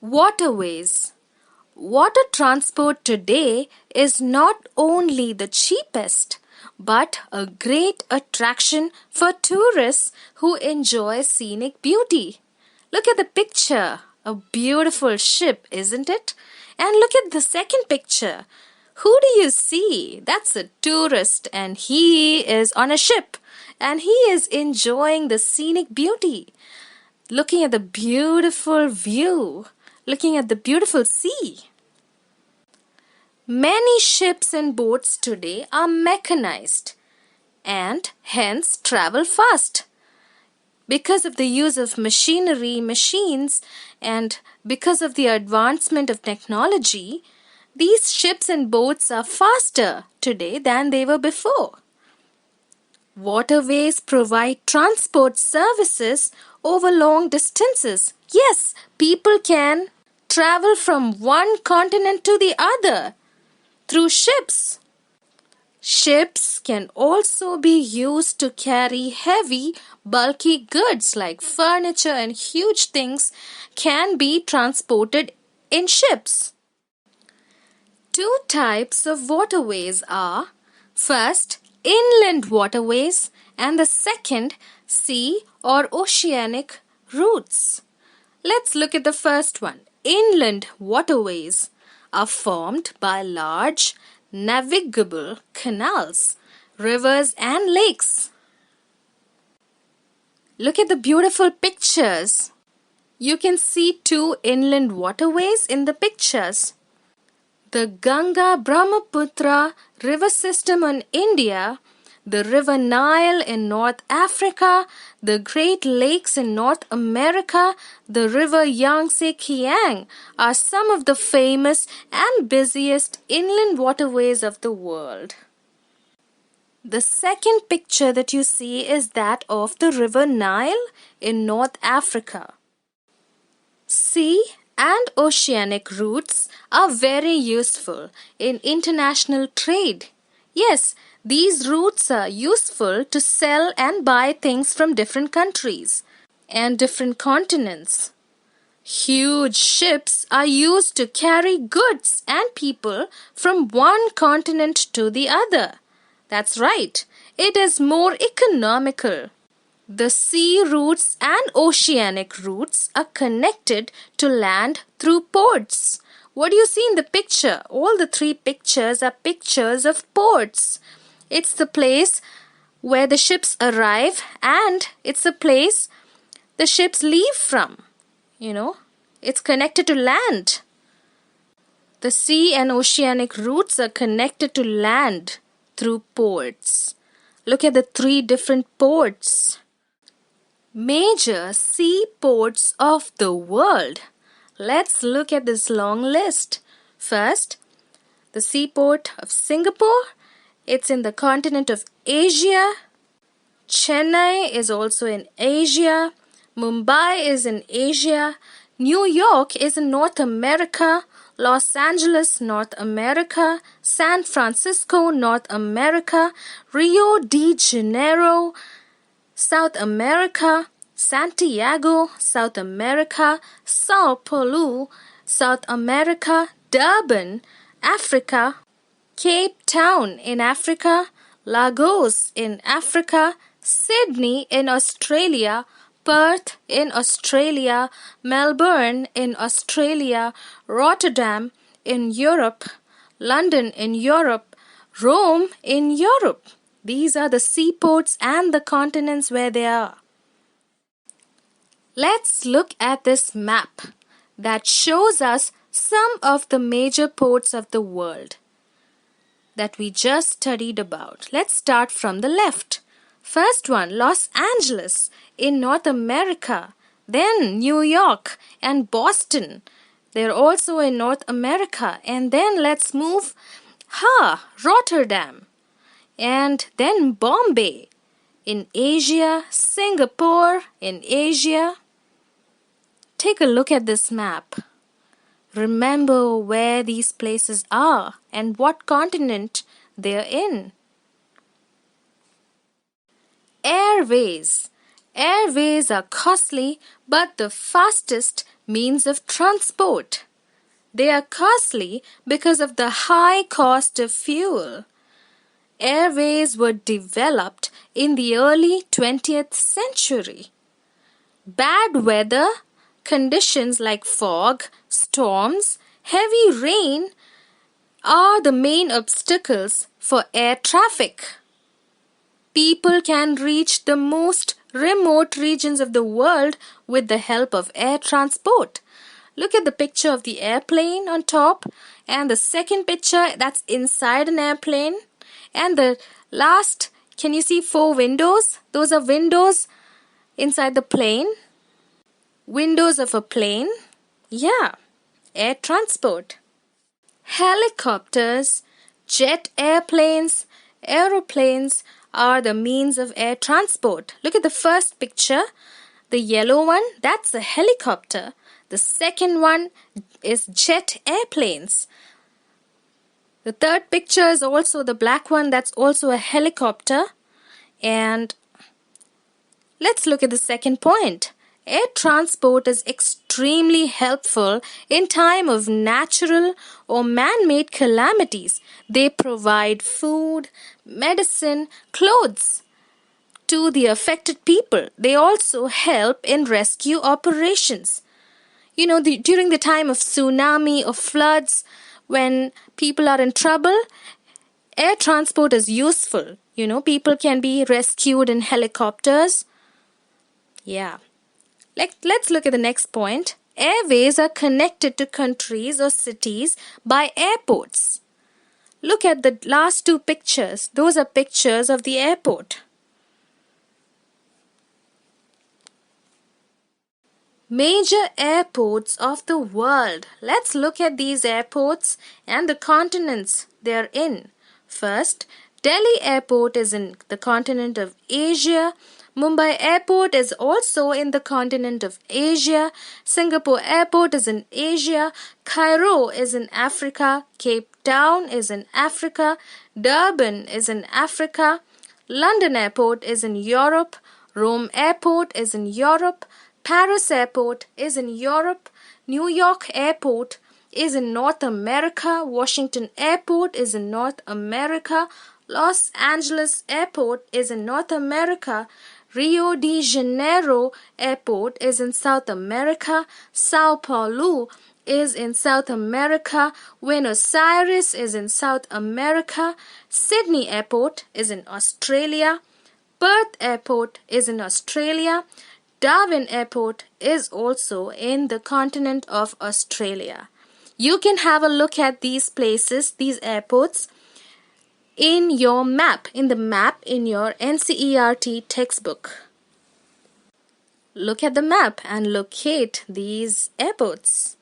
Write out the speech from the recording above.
Waterways. Water transport today is not only the cheapest, but a great attraction for tourists who enjoy scenic beauty. Look at the picture. A beautiful ship, isn't it? And look at the second picture. Who do you see? That's a tourist, and he is on a ship and he is enjoying the scenic beauty, looking at the beautiful view, looking at the beautiful sea. Many ships and boats today are mechanized and hence travel fast. Because of the use of machinery, machines, and because of the advancement of technology, these ships and boats are faster today than they were before. Waterways provide transport services over long distances. Yes, people can travel from one continent to the other through ships. Ships can also be used to carry heavy, bulky goods like furniture, and huge things can be transported in ships. Two types of waterways are, first, inland waterways, and the second, sea or oceanic routes. Let's look at the first one. Inland waterways are formed by large navigable canals, rivers, and lakes. Look at the beautiful pictures. You can see two inland waterways in the pictures. The Ganga-Brahmaputra river system in India, the River Nile in North Africa, the Great Lakes in North America, the River Yangtze-Kiang are some of the famous and busiest inland waterways of the world. The second picture that you see is that of the River Nile in North Africa. Sea and oceanic routes are very useful in international trade. Yes, these routes are useful to sell and buy things from different countries and different continents. Huge ships are used to carry goods and people from one continent to the other. That's right, it is more economical. The sea routes and oceanic routes are connected to land through ports. What do you see in the picture? All the three pictures are pictures of ports. It's the place where the ships arrive and it's the place the ships leave from. It's connected to land. The sea and oceanic routes are connected to land through ports. Look at the three different ports. Major seaports of the world. Let's look at this long list. First, the seaport of Singapore. It's in the continent of Asia. Chennai is also in Asia. Mumbai is in Asia. New York is in North America. Los Angeles, North America. San Francisco, North America. Rio de Janeiro, South America. Santiago, South America. Sao Paulo, South America. Durban, Africa. Cape Town in Africa. Lagos in Africa. Sydney in Australia. Perth in Australia. Melbourne in Australia. Rotterdam in Europe. London in Europe. Rome in Europe. These are the seaports and the continents where they are. Let's look at this map that shows us some of the major ports of the world that we just studied about. Let's start from the left. First one, Los Angeles in North America. Then New York and Boston. They're also in North America. And then let's move Rotterdam. And then Bombay in Asia. Singapore in Asia. Take a look at this map. Remember where these places are and what continent they're in. Airways. Airways are costly but the fastest means of transport. They are costly because of the high cost of fuel. Airways were developed in the early 20th century. Bad weather conditions like fog, storms, heavy rain are the main obstacles for air traffic. People can reach the most remote regions of the world with the help of air transport. Look at the picture of the airplane on top, and the second picture that's inside an airplane, and the last, can you see 4 windows? Those are windows inside the plane. Windows of a plane. Yeah, air transport. Helicopters, jet airplanes, aeroplanes are the means of air transport. Look at the first picture. The yellow one, that's a helicopter. The second one is jet airplanes. The third picture is also the black one, that's also a helicopter. And let's look at the second point. Air transport is extremely helpful in time of natural or man-made calamities. They provide food, medicine, clothes to the affected people. They also help in rescue operations. During the time of tsunami or floods, when people are in trouble, air transport is useful. People can be rescued in helicopters. Yeah. Let's look at the next point. Airways are connected to countries or cities by airports. Look at the last 2 pictures. Those are pictures of the airport. Major airports of the world. Let's look at these airports and the continents they're in. First, Delhi Airport is in the continent of Asia. Mumbai Airport is also in the continent of Asia. Singapore Airport is in Asia. Cairo is in Africa. Cape Town is in Africa. Durban is in Africa. London Airport is in Europe. Rome Airport is in Europe. Paris Airport is in Europe. New York Airport is in North America. Washington Airport is in North America. Los Angeles Airport is in North America. Rio de Janeiro Airport is in South America. Sao Paulo is in South America. Buenos Aires is in South America. Sydney Airport is in Australia. Perth Airport is in Australia. Darwin Airport is also in the continent of Australia. You can have a look at these places, these airports, in your map, in your NCERT textbook. Look at the map and locate these airports.